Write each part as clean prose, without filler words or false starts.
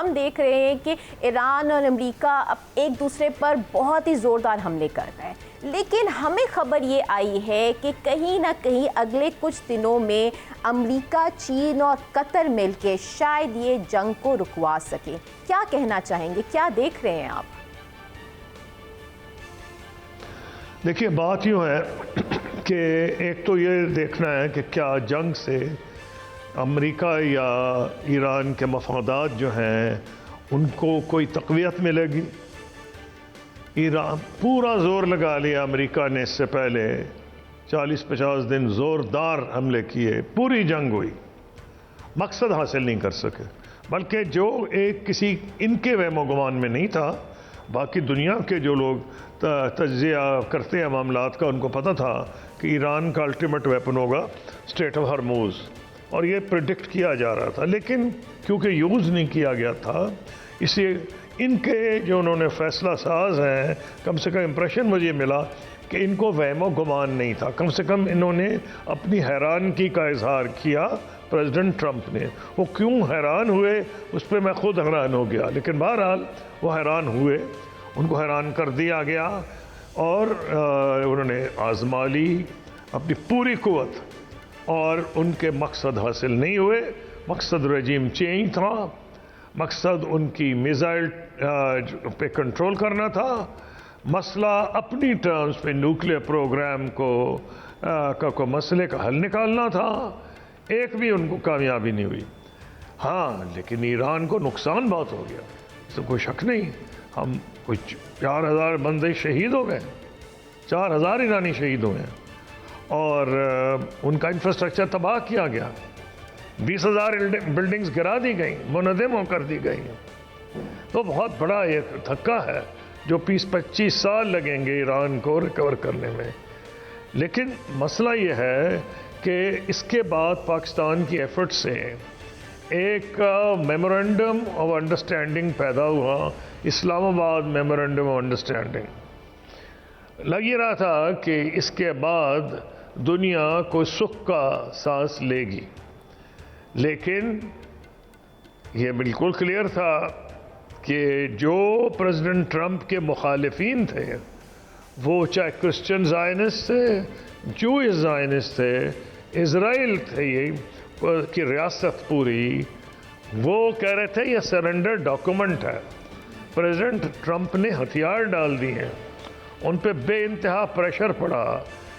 ہم دیکھ رہے ہیں کہ ایران اور امریکہ اب ایک دوسرے پر بہت ہی زوردار حملے کر رہے ہیں، لیکن ہمیں خبر یہ آئی ہے کہ کہیں نہ کہیں اگلے کچھ دنوں میں امریکہ، چین اور قطر مل کے شاید یہ جنگ کو رکوا سکے۔ کیا کہنا چاہیں گے، کیا دیکھ رہے ہیں آپ؟ دیکھیے، بات یوں ہے کہ ایک تو یہ دیکھنا ہے کہ کیا جنگ سے امریکہ یا ایران کے مفادات جو ہیں ان کو کوئی تقویت ملے گی۔ ایران پورا زور لگا لیا امریکہ نے، اس سے پہلے 40-50 دن زوردار حملے کیے، پوری جنگ ہوئی، مقصد حاصل نہیں کر سکے، بلکہ جو ایک کسی ان کے وہم و گمان میں نہیں تھا، باقی دنیا کے جو لوگ تجزیہ کرتے ہیں معاملات کا، ان کو پتہ تھا کہ ایران کا الٹیمیٹ ویپن ہوگا اسٹریٹ آف ہرموز، اور یہ پریڈکٹ کیا جا رہا تھا، لیکن کیونکہ یوز نہیں کیا گیا تھا، اس لیے ان کے جو انہوں نے فیصلہ ساز ہیں، کم سے کم امپریشن مجھے ملا کہ ان کو وہم و گمان نہیں تھا، کم سے کم انہوں نے اپنی حیرانگی کا اظہار کیا۔ پریزیڈنٹ ٹرمپ نے، وہ کیوں حیران ہوئے اس پہ میں خود حیران ہو گیا، لیکن بہرحال وہ حیران ہوئے، ان کو حیران کر دیا گیا، اور انہوں نے آزما لی اپنی پوری قوت، اور ان کے مقصد حاصل نہیں ہوئے۔ مقصد رجیم چینج تھا، مقصد ان کی میزائل پہ کنٹرول کرنا تھا، مسئلہ اپنی ٹرمز پہ نیوکلیئر پروگرام کو مسئلے کا حل نکالنا تھا، ایک بھی ان کو کامیابی نہیں ہوئی۔ ہاں، لیکن ایران کو نقصان بہت ہو گیا، اس میں کوئی شک نہیں۔ ہم کچھ 4000 بندے شہید ہو گئے، 4000 ایرانی شہید ہوئے ہیں، اور ان کا انفراسٹرکچر تباہ کیا گیا، 20,000 بلڈنگز گرا دی گئیں، منہدم کر دی گئیں۔ تو بہت بڑا ایک دھکا ہے جو 20-25 سال لگیں گے ایران کو ریکور کرنے میں۔ لیکن مسئلہ یہ ہے کہ اس کے بعد پاکستان کی ایفرٹ سے ایک میمورنڈم آف انڈرسٹینڈنگ پیدا ہوا، اسلام آباد میمورنڈم آف انڈرسٹینڈنگ۔ لگ یہ رہا تھا کہ اس کے بعد دنیا کوئی سکھ کا سانس لے گی، لیکن یہ بالکل کلیئر تھا کہ جو پریزیڈنٹ ٹرمپ کے مخالفین تھے، وہ چاہے کرسچن زائنسٹ تھے، جوئش زائنسٹ تھے، اسرائیل تھے، یہ کی ریاست پوری، وہ کہہ رہے تھے یہ سرنڈر ڈاکومنٹ ہے۔ پریزیڈنٹ ٹرمپ نے ہتھیار ڈال دیے ہیں، ان پہ بے انتہا پریشر پڑا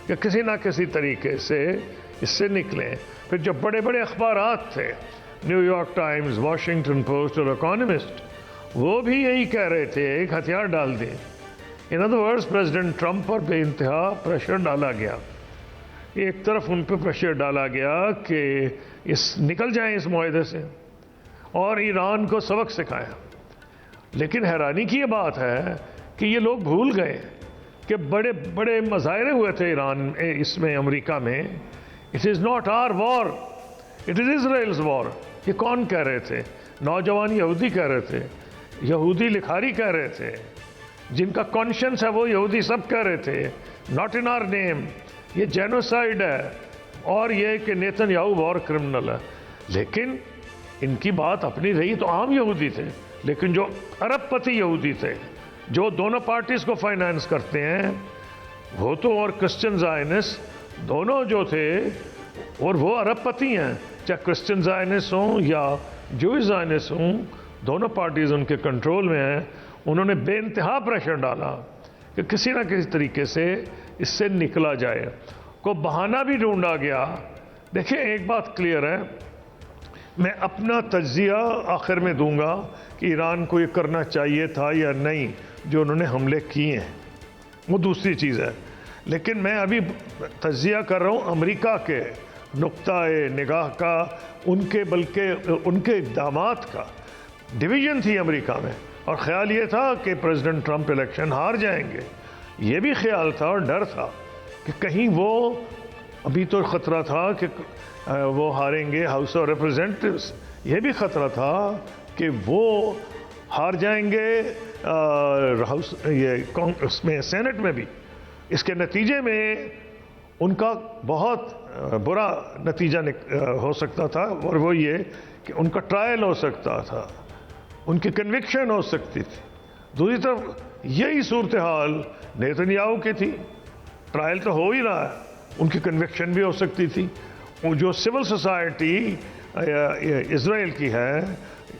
کہ کسی نہ کسی طریقے سے اس سے نکلیں۔ پھر جو بڑے بڑے اخبارات تھے، new York Times, Washington post اور اکانومسٹ، وہ بھی یہی کہہ رہے تھے ایک ہتھیار ڈال دیں۔ In other words President Trump پر بے انتہا پریشر ڈالا گیا، ایک طرف ان پہ پریشر ڈالا گیا کہ نکل جائیں اس معاہدے سے اور ایران کو سبق سکھائیں۔ لیکن حیرانی کی یہ بات ہے کہ یہ لوگ بھول گئے کہ بڑے بڑے مظاہرے ہوئے تھے ایران اس میں، امریکہ میں، it is not our war, it is Israel's war. یہ کون کہہ رہے تھے؟ نوجوان یہودی کہہ رہے تھے، یہودی لکھاری کہہ رہے تھے، جن کا کانشنس ہے وہ یہودی سب کہہ رہے تھے، ناٹ ان آر نیم، یہ جینوسائیڈ ہے، اور یہ کہ نیتن یاہو وار کرمنل ہے۔ لیکن ان کی بات اپنی رہی تو عام یہودی تھے، لیکن جو ارب پتی یہودی تھے، جو دونوں پارٹیز کو فائنانس کرتے ہیں، وہ تو، اور کرسچن زائنس دونوں جو تھے، اور وہ ارب پتی ہیں، چاہے کرسچن زائنس ہوں یا جوئش زائنس ہوں، دونوں پارٹیز ان کے کنٹرول میں ہیں۔ انہوں نے بے انتہا پریشر ڈالا کہ کسی نہ کسی طریقے سے اس سے نکلا جائے، کو بہانہ بھی ڈھونڈا گیا۔ دیکھیں، ایک بات کلیئر ہے، میں اپنا تجزیہ آخر میں دوں گا کہ ایران کو یہ کرنا چاہیے تھا یا نہیں جو انہوں نے حملے کیے ہیں، وہ دوسری چیز ہے، لیکن میں ابھی تجزیہ کر رہا ہوں امریکہ کے نقطۂ نگاہ کا، ان کے، بلکہ ان کے اقدامات کا۔ ڈویژن تھی امریکہ میں، اور خیال یہ تھا کہ پریزیڈنٹ ٹرمپ الیکشن ہار جائیں گے، یہ بھی خیال تھا اور ڈر تھا کہ کہیں وہ، ابھی تو خطرہ تھا کہ وہ ہاریں گے ہاؤس آف ریپرزینٹیوز، یہ بھی خطرہ تھا کہ وہ ہار جائیں گے ہاؤس، یہ اس میں، سینٹ میں بھی۔ اس کے نتیجے میں ان کا بہت برا نتیجہ ہو سکتا تھا، اور وہ یہ کہ ان کا ٹرائل ہو سکتا تھا، ان کی کنوکشن ہو سکتی تھی. دوسری طرف یہی صورتحال نیتنیاہو کی تھی. ٹرائل تو ہو ہی رہا ہے, ان کی کنوکشن بھی ہو سکتی تھی. جو سول سوسائٹی اسرائیل کی ہے,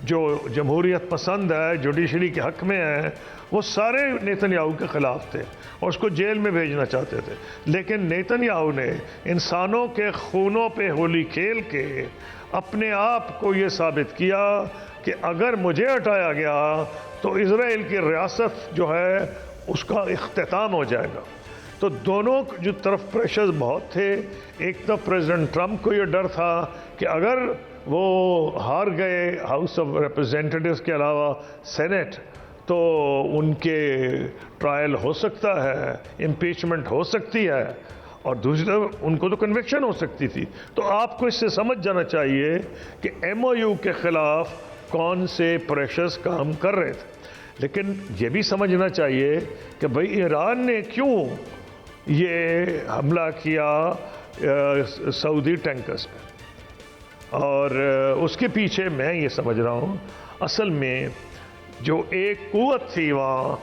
جو جمہوریت پسند ہے, جوڈیشری کے حق میں ہے, وہ سارے نیتنیاہو کے خلاف تھے اور اس کو جیل میں بھیجنا چاہتے تھے. لیکن نیتنیاہو نے انسانوں کے خونوں پہ ہولی کھیل کے اپنے آپ کو یہ ثابت کیا کہ اگر مجھے ہٹایا گیا تو اسرائیل کی ریاست جو ہے اس کا اختتام ہو جائے گا. تو دونوں جو طرف پریشرز بہت تھے. ایک تو پریزیڈنٹ ٹرمپ کو یہ ڈر تھا کہ اگر وہ ہار گئے ہاؤس آف ریپرزینٹیٹیوز کے علاوہ سینٹ, تو ان کے ٹرائل ہو سکتا ہے, امپیچمنٹ ہو سکتی ہے, اور دوسری طرف ان کو تو کنوکشن ہو سکتی تھی. تو آپ کو اس سے سمجھ جانا چاہیے کہ ایم او یو کے خلاف کون سے پریشرز کام کر رہے تھے. لیکن یہ بھی سمجھنا چاہیے کہ بھئی ایران نے کیوں یہ حملہ کیا سعودی ٹینکرز پہ, اور اس کے پیچھے میں یہ سمجھ رہا ہوں اصل میں جو ایک قوت تھی وہاں,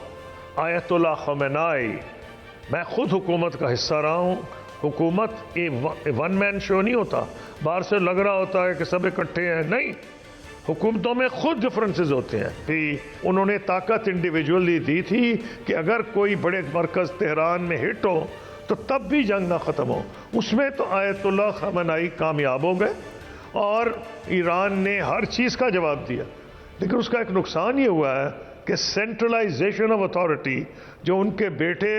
آیت اللہ خمینائی. میں خود حکومت کا حصہ رہا ہوں. حکومت ون مین شو نہیں ہوتا. باہر سے لگ رہا ہوتا ہے کہ سب اکٹھے ہیں, نہیں. حکومتوں میں خود ڈفرنسز ہوتے ہیں. انہوں نے طاقت انڈیویجولی دی تھی کہ اگر کوئی بڑے مرکز تہران میں ہٹ ہو تو تب بھی جنگ نہ ختم ہو. اس میں تو آیت اللہ خامنائی کامیاب ہو گئے اور ایران نے ہر چیز کا جواب دیا. لیکن اس کا ایک نقصان یہ ہوا ہے کہ سینٹرلائزیشن آف اتھارٹی جو ان کے بیٹے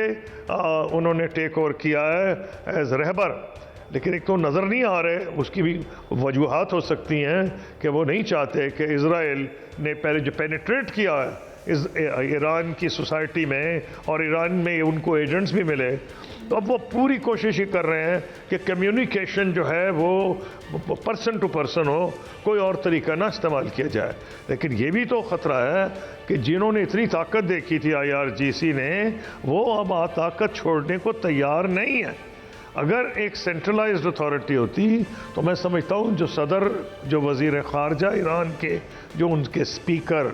انہوں نے ٹیک اوور کیا ہے ایز رہبر. لیکن ایک تو نظر نہیں آ رہے, اس کی بھی وجوہات ہو سکتی ہیں کہ وہ نہیں چاہتے کہ اسرائیل نے پہلے جو پینیٹریٹ کیا ہے ایران کی سوسائٹی میں, اور ایران میں ان کو ایجنٹس بھی ملے, تو اب وہ پوری کوشش ہی کر رہے ہیں کہ کمیونیکیشن جو ہے وہ پرسن ٹو پرسن ہو, کوئی اور طریقہ نہ استعمال کیا جائے. لیکن یہ بھی تو خطرہ ہے کہ جنہوں نے اتنی طاقت دیکھی تھی IRGC نے, وہ اب طاقت چھوڑنے کو تیار نہیں ہے. اگر ایک سینٹرلائزڈ اتھارٹی ہوتی تو میں سمجھتا ہوں جو صدر, جو وزیر خارجہ ایران کے, جو ان کے اسپیکر,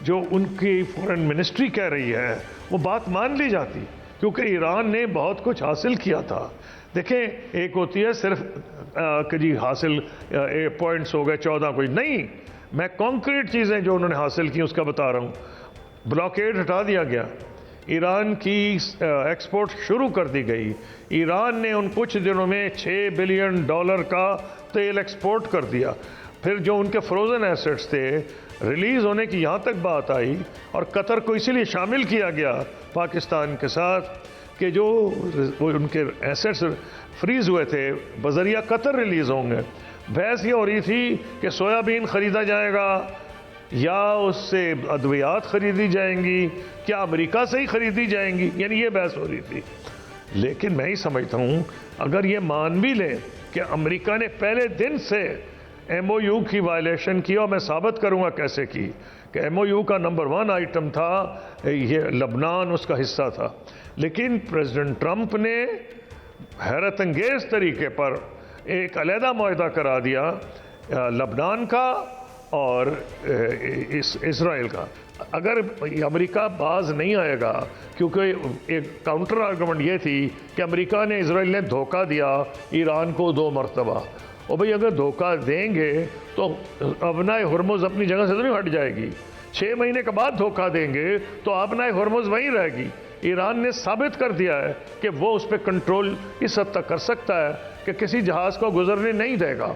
جو ان کی فورن منسٹری کہہ رہی ہے, وہ بات مان لی جاتی, کیونکہ ایران نے بہت کچھ حاصل کیا تھا. دیکھیں, ایک ہوتی ہے صرف کہ جی حاصل پوائنٹس ہو گئے 14 کوئی نہیں. میں کانکریٹ چیزیں جو انہوں نے حاصل کی اس کا بتا رہا ہوں. بلاکیڈ ہٹا دیا گیا, ایران کی ایکسپورٹ شروع کر دی گئی. ایران نے ان کچھ دنوں میں $6 بلین کا تیل ایکسپورٹ کر دیا. پھر جو ان کے فروزن ایسٹس تھے ریلیز ہونے کی یہاں تک بات آئی, اور قطر کو اسی لیے شامل کیا گیا پاکستان کے ساتھ کہ جو ان کے ایسٹس فریز ہوئے تھے بذریعہ قطر ریلیز ہوں گے. بحث یہ ہو رہی تھی کہ سویابین خریدا جائے گا یا اس سے ادویات خریدی جائیں گی, کیا امریکہ سے ہی خریدی جائیں گی, یعنی یہ بحث ہو رہی تھی. لیکن میں ہی سمجھتا ہوں اگر یہ مان بھی لیں کہ امریکہ نے پہلے دن سے ایم او یو کی وائلیشن کی, اور میں ثابت کروں گا کیسے کی, کہ ایم او یو کا نمبر 1 آئٹم تھا یہ لبنان, اس کا حصہ تھا. لیکن پریزیڈنٹ ٹرمپ نے حیرت انگیز طریقے پر ایک علیحدہ معاہدہ کرا دیا لبنان کا اور اسرائیل کا. اگر امریکہ باز نہیں آئے گا, کیونکہ ایک کاؤنٹر آرگومنٹ یہ تھی کہ امریکہ نے, اسرائیل نے دھوکہ دیا ایران کو 2 مرتبہ. اور بھئی اگر دھوکہ دیں گے تو ابنائے ہرمز اپنی جگہ سے تو نہیں ہٹ جائے گی. 6 مہینے کے بعد دھوکہ دیں گے تو ابنائے ہرمز وہیں رہے گی. ایران نے ثابت کر دیا ہے کہ وہ اس پہ کنٹرول اس حد تک کر سکتا ہے کہ کسی جہاز کو گزرنے نہیں دے گا.